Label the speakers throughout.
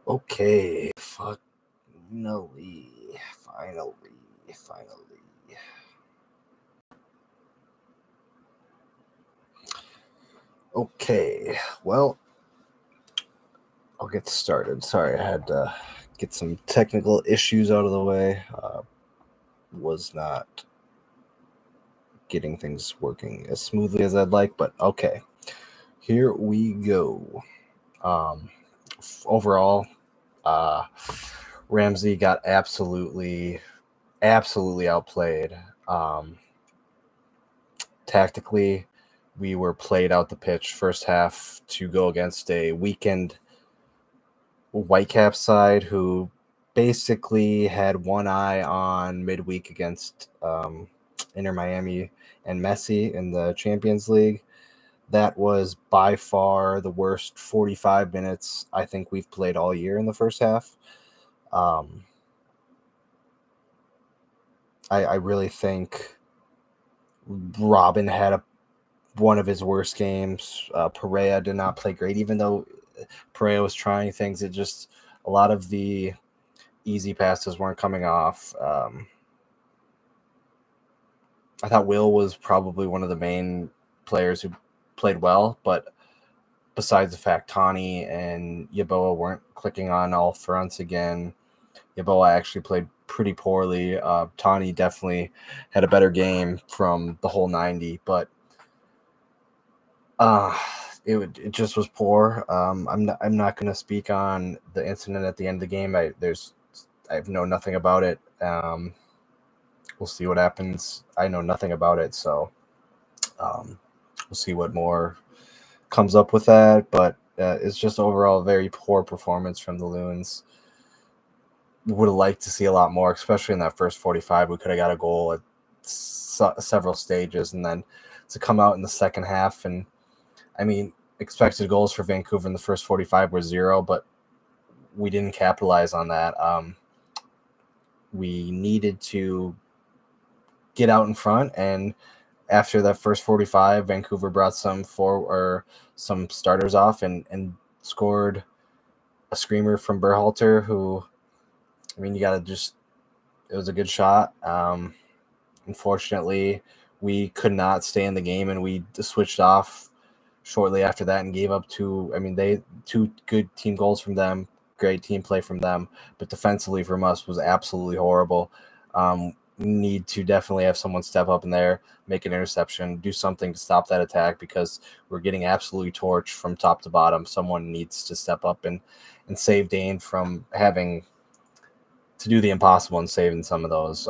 Speaker 1: Okay, finally. Okay, well, I'll get started. Sorry, I had to get some technical issues out of the way. Was not getting things working as smoothly as I'd like, but okay. Here we go. Overall, uh, Ramsey got absolutely outplayed. Tactically, we were played out the pitch first half to go against a weakened whitecaps side who basically had one eye on midweek against Inter Miami and Messi in the Champions League. That was by far the worst 45 minutes I think we've played all year in the first half. I really think Robin had one of his worst games. Pereira did not play great, even though Pereira was trying things. It just, a lot of the easy passes weren't coming off. I thought Will was probably one of the main players who played well, but besides the fact Tani and Yeboah weren't clicking on all fronts again, Yeboah actually played pretty poorly. Tani definitely had a better game from the whole 90, but it just was poor. I'm not going to speak on the incident at the end of the game. I know nothing about it. We'll see what happens. I know nothing about it, so we'll see what more comes up with that. But it's just overall a very poor performance from the Loons. Would have liked to see a lot more, especially in that first 45. We could have got a goal at several stages, and then to come out in the second half. And I mean, expected goals for Vancouver in the first 45 were 0, but we didn't capitalize on that. We needed to get out in front, and after that first 45, Vancouver brought some starters off and scored a screamer from Berhalter, who, I mean, it was a good shot. Unfortunately, we could not stay in the game, and we switched off shortly after that and gave up two good team goals from them, great team play from them, but defensively from us was absolutely horrible. Need to definitely have someone step up in there, make an interception, do something to stop that attack, because we're getting absolutely torched from top to bottom. Someone needs to step up and save Dane from having to do the impossible and saving some of those.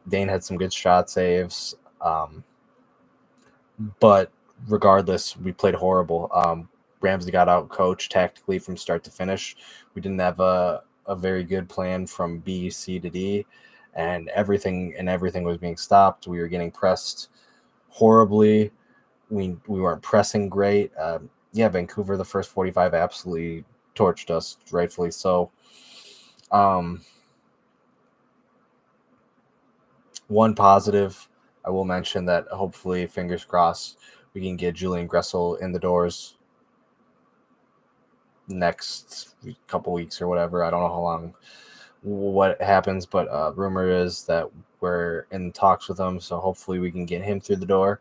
Speaker 1: Dane had some good shot saves, but regardless, we played horrible. Ramsey got out coached tactically from start to finish. We didn't have a very good plan from B, C to D, and everything was being stopped. We were getting pressed horribly. We weren't pressing great. Vancouver, the first 45 absolutely torched us, rightfully so. One positive, I will mention that hopefully, fingers crossed, we can get Julian Gressel in the doors next couple weeks or whatever. I don't know what happens, but rumor is that we're in talks with him, so hopefully we can get him through the door.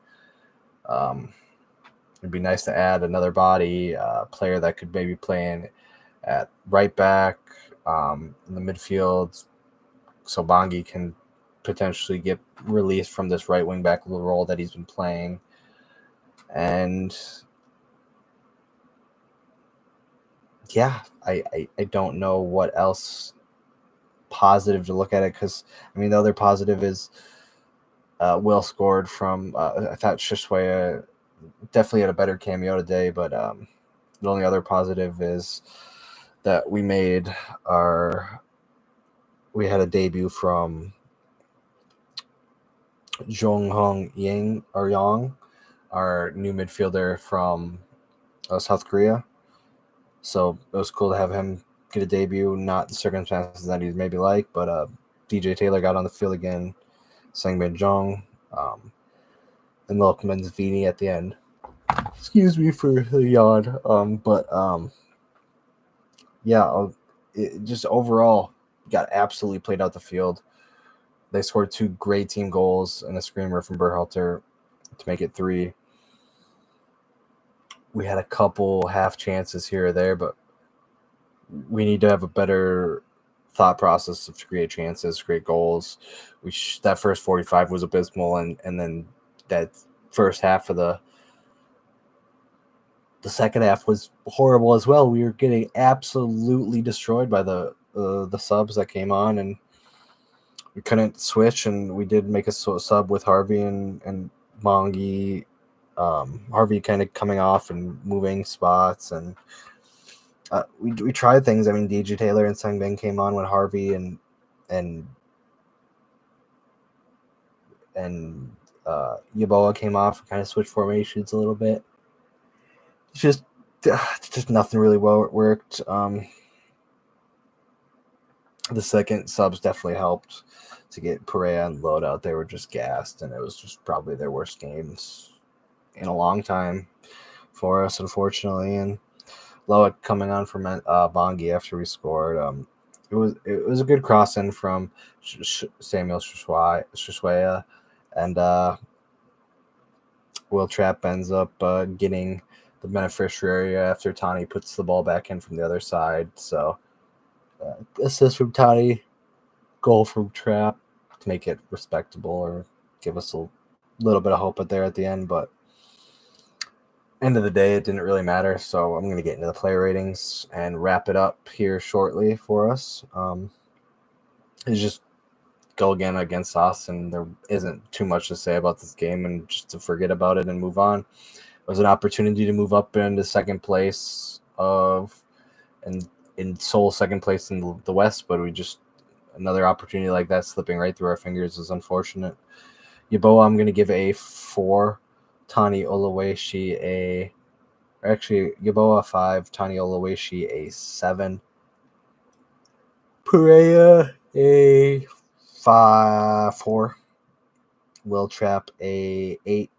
Speaker 1: It'd be nice to add another body, player that could maybe play in at right back, in the midfield, so Bongi can potentially get released from this right wing back role that he's been playing. And yeah, I don't know what else positive to look at it, because I mean, the other positive is Will scored from I thought Shiswaya definitely had a better cameo today, but the only other positive is that we had a debut from Yang, our new midfielder from South Korea. So it was cool to have him get a debut, not the circumstances that he's maybe like, but DJ Taylor got on the field again, Sangbin Jong, and Lilkman's Vini at the end. Excuse me for the yawn, but yeah, it just overall got absolutely played out the field. They scored 2 great team goals and a screamer from Berhalter to make it 3. We had a couple half chances here or there, but we need to have a better thought process to create chances, create goals. That first 45 was abysmal, and then that first half of the second half was horrible as well. We were getting absolutely destroyed by the subs that came on, and we couldn't switch. And we did make a sub with Harvey and Mongi. Harvey kind of coming off and moving spots, and we tried things. I mean, DJ Taylor and Sangbin came on when Harvey and Yeboah came off, kind of switched formations a little bit. Just nothing really well worked. The second subs definitely helped to get Perea and Load out. They were just gassed, and it was just probably their worst games in a long time for us, unfortunately. And Loic coming on from Bongi after we scored. It was a good cross in from Samuel Shishwaya, and Will Trapp ends up getting the beneficiary after Tani puts the ball back in from the other side. So assist from Tani, goal from Trapp to make it respectable or give us a little bit of hope there at the end. But end of the day, it didn't really matter. So I'm going to get into the player ratings and wrap it up here shortly for us. It's just go again against us, and there isn't too much to say about this game, and just to forget about it and move on. It was an opportunity to move up into second place and in sole second place in the West, but we just another opportunity like that slipping right through our fingers is unfortunate. Yeboah, I'm going to give a 4. Tani Oluwaseyi Yeboah 5. Tani Oluwaseyi a 7. Perea a 4. Will Trapp a 8.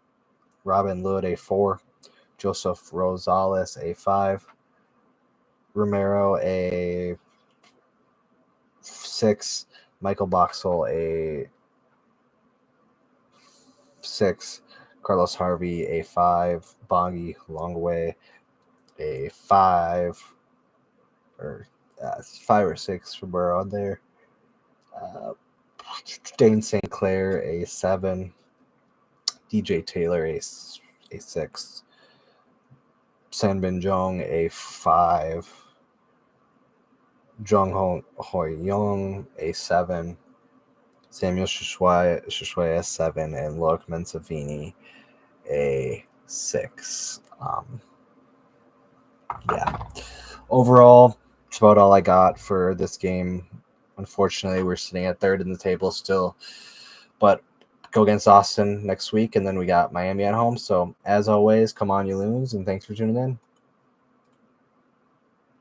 Speaker 1: Robin Lod a 4. Joseph Rosales a 5. Romero a 6. Michael Boxall a 6. Carlos Harvey a 5. Bongi Longway a 5 or 5 or 6 from where on there. Dane St. Clair a 7. DJ Taylor a 6. Sanbin Jong a 5. Jung Hoi Young a 7. Samuel Shishwaya a 7, and Loic Mensavini a 6. Overall, it's about all I got for this game. Unfortunately, we're sitting at third in the table still, but go against Austin next week, and then we got Miami at home. So as always, come on, you Loons, and thanks for tuning in.